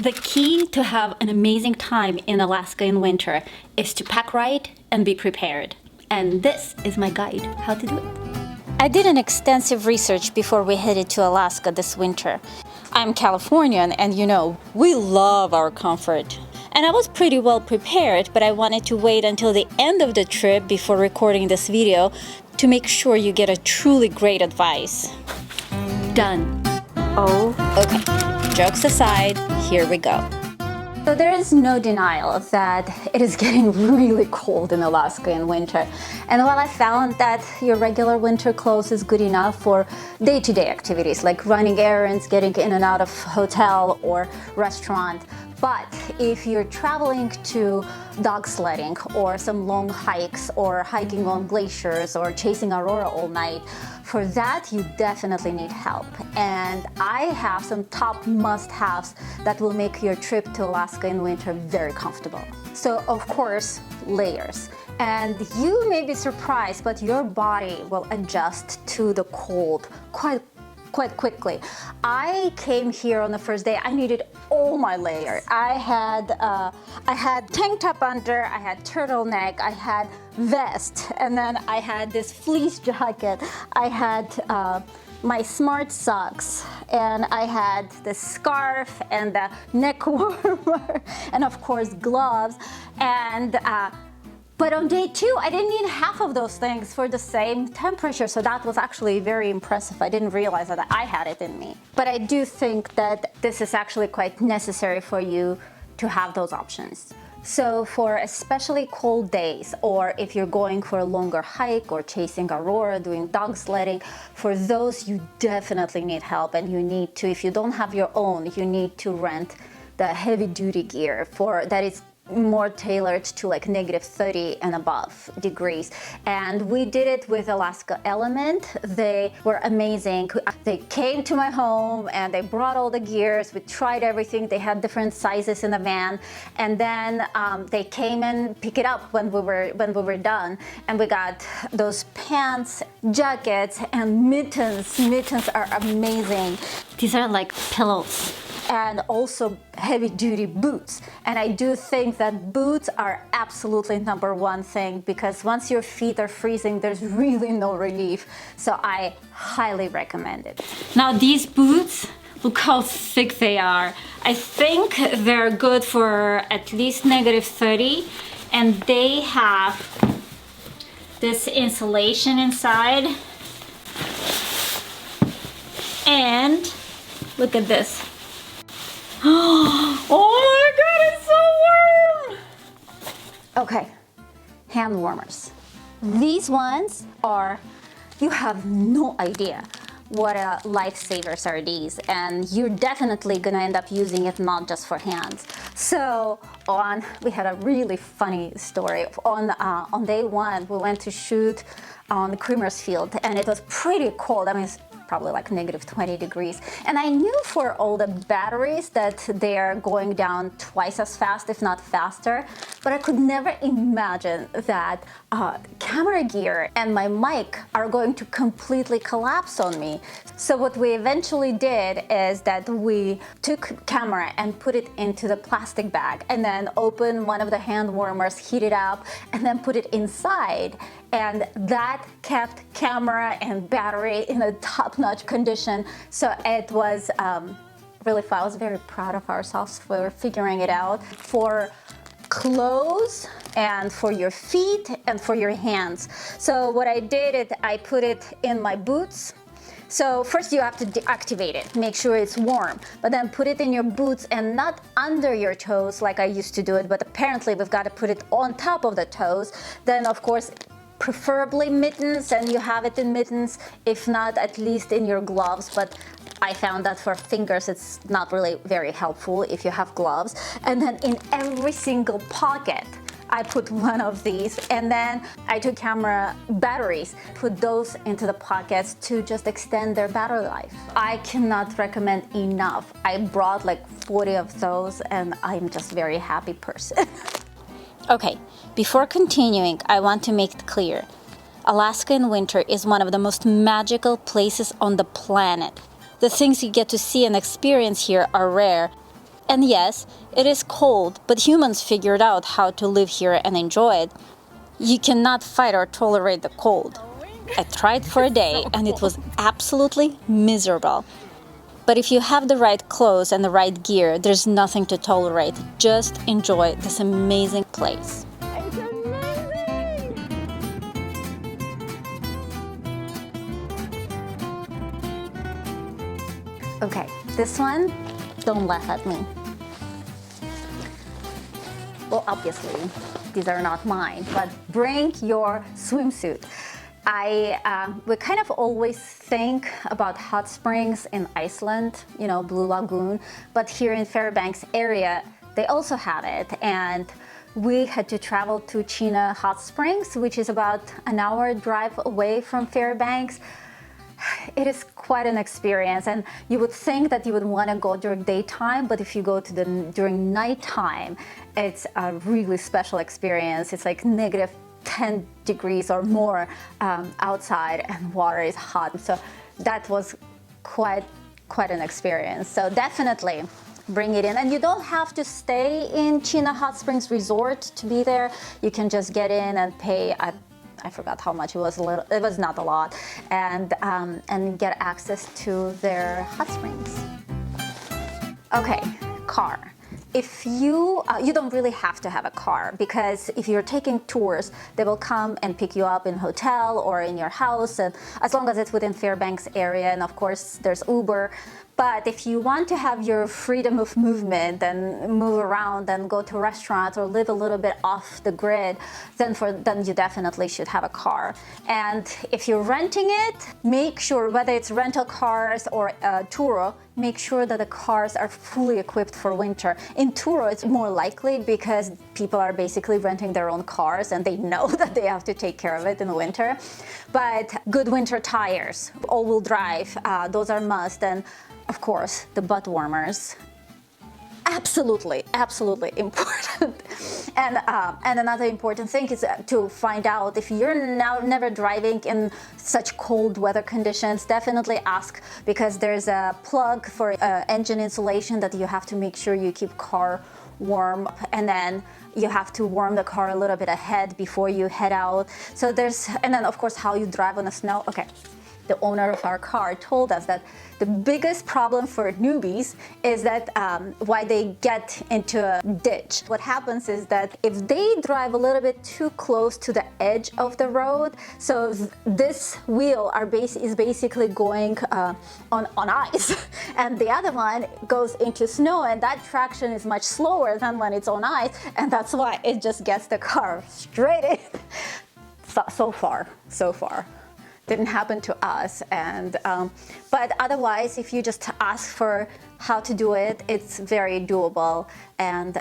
The key to have an amazing time in Alaska in winter is to pack right and be prepared. And this is my guide how to do it. I did an extensive research before we headed to Alaska this winter. I'm Californian and you know, we love our comfort. And I was pretty well prepared, but I wanted to wait until the end of the trip before recording this video to make sure you get a truly great advice. Done. Oh, okay. Jokes aside, here we go. So there is no denial that it is getting really cold in Alaska in winter. And while I found that your regular winter clothes is good enough for day-to-day activities like running errands, getting in and out of hotel or restaurant, but if you're traveling to dog sledding or some long hikes or hiking on glaciers or chasing aurora all night, for that you definitely need help. And I have some top must-haves that will make your trip to Alaska in winter very comfortable. So of course, layers. And you may be surprised, but your body will adjust to the cold quite quickly. I came here on the first day, I needed all my layers. I had tank top under, I had turtleneck, I had vest, and then I had this fleece jacket. I had my smart socks, and I had the scarf and the neck warmer, and of course gloves. And but on day 2, I didn't need half of those things for the same temperature, so that was actually very impressive. I didn't realize that I had it in me. But I do think that this is actually quite necessary for you to have those options. So for especially cold days, or if you're going for a longer hike or chasing aurora, doing dog sledding, for those you definitely need help, and you need to, if you don't have your own, you need to rent the heavy duty gear for that is more tailored to like -30 and above degrees. And we did it with Alaska Element. They were amazing. They came to my home and they brought all the gears. We tried everything. They had different sizes in the van, and then they came and picked it up when we were done. And we got those pants, jackets, and mittens. Mittens are amazing. These are like pillows. And also heavy-duty boots. And I do think that boots are absolutely #1 thing, because once your feet are freezing, there's really no relief. So I highly recommend it. Now these boots, look how thick they are. I think they're good for at least -30, and they have this insulation inside. And look at this. Oh my god, it's so warm! Okay, hand warmers. These ones are, you have no idea what a lifesavers are these, and you're definitely gonna end up using it not just for hands. So we had a really funny story. On day 1, we went to shoot on Creamer's Field, and it was pretty cold. I mean, it's probably like -20 degrees. And I knew for all the batteries that they're going down twice as fast, if not faster, but I could never imagine that camera gear and my mic are going to completely collapse on me. So what we eventually did is that we took camera and put it into the plastic bag, and then opened one of the hand warmers, heat it up, and then put it inside. And that kept camera and battery in a top-notch condition. So it was really fun. I was very proud of ourselves for figuring it out. For clothes and for your feet and for your hands. So what I did is I put it in my boots. So first you have to deactivate it, make sure it's warm, but then put it in your boots and not under your toes like I used to do it, but apparently we've got to put it on top of the toes. Then of course, preferably mittens, and you have it in mittens, if not at least in your gloves, but I found that for fingers it's not really very helpful if you have gloves. And then in every single pocket I put one of these, and then I took camera batteries, put those into the pockets to just extend their battery life. I cannot recommend enough. I brought like 40 of those, and I'm just a very happy person. Okay, before continuing, I want to make it clear. Alaska in winter is one of the most magical places on the planet. The things you get to see and experience here are rare. And yes, it is cold, but humans figured out how to live here and enjoy it. You cannot fight or tolerate the cold. I tried for a day and it was absolutely miserable. But if you have the right clothes and the right gear, there's nothing to tolerate. Just enjoy this amazing place. It's amazing! Okay, this one, don't laugh at me. Well, obviously, these are not mine, but bring your swimsuit. We kind of always think about hot springs in Iceland, you know, Blue Lagoon, but here in Fairbanks area, they also have it. And we had to travel to Chena Hot Springs, which is about an hour drive away from Fairbanks. It is quite an experience, and you would think that you would want to go during daytime, but if you go to during nighttime, it's a really special experience. It's like negative 10 degrees or more outside, and water is hot. So that was quite an experience. So definitely bring it in. And you don't have to stay in Chena Hot Springs Resort to be there. You can just get in and pay I forgot how much it was. It was not a lot, and get access to their hot springs. Okay, car. If you don't really have to have a car, because if you're taking tours, they will come and pick you up in hotel or in your house, and as long as it's within Fairbanks area, and of course there's Uber. But if you want to have your freedom of movement and move around and go to restaurants or live a little bit off the grid, then you definitely should have a car. And if you're renting it, make sure, whether it's rental cars or Turo, make sure that the cars are fully equipped for winter. In Turo, it's more likely because people are basically renting their own cars and they know that they have to take care of it in the winter. But good winter tires, all-wheel drive, those are must. And of course, the butt warmers. Absolutely important. And another important thing is to find out if you're now never driving in such cold weather conditions, definitely ask, because there's a plug for engine insulation that you have to make sure you keep car warm, and then you have to warm the car a little bit ahead before you head out. So and then of course how you drive on the snow. Okay. The owner of our car told us that the biggest problem for newbies is that why they get into a ditch. What happens is that if they drive a little bit too close to the edge of the road, so this wheel is basically going on ice, and the other one goes into snow, and that traction is much slower than when it's on ice, and that's why it just gets the car straight in. So far. Didn't happen to us, and but otherwise, if you just ask for how to do it, it's very doable, and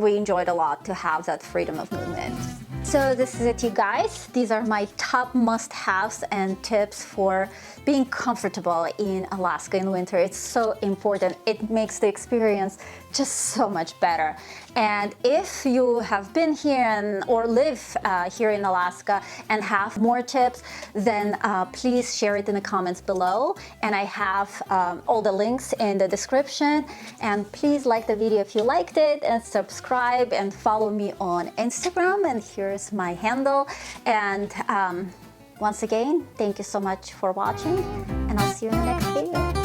we enjoyed a lot to have that freedom of movement. So this is it, you guys. These are my top must-haves and tips for being comfortable in Alaska in winter. It's so important. It makes the experience just so much better. And if you have been here or live here in Alaska and have more tips, then please share it in the comments below. And I have all the links in the description. And please like the video if you liked it, and subscribe and follow me on Instagram. And here's my handle. And once again, thank you so much for watching, and I'll see you in the next video.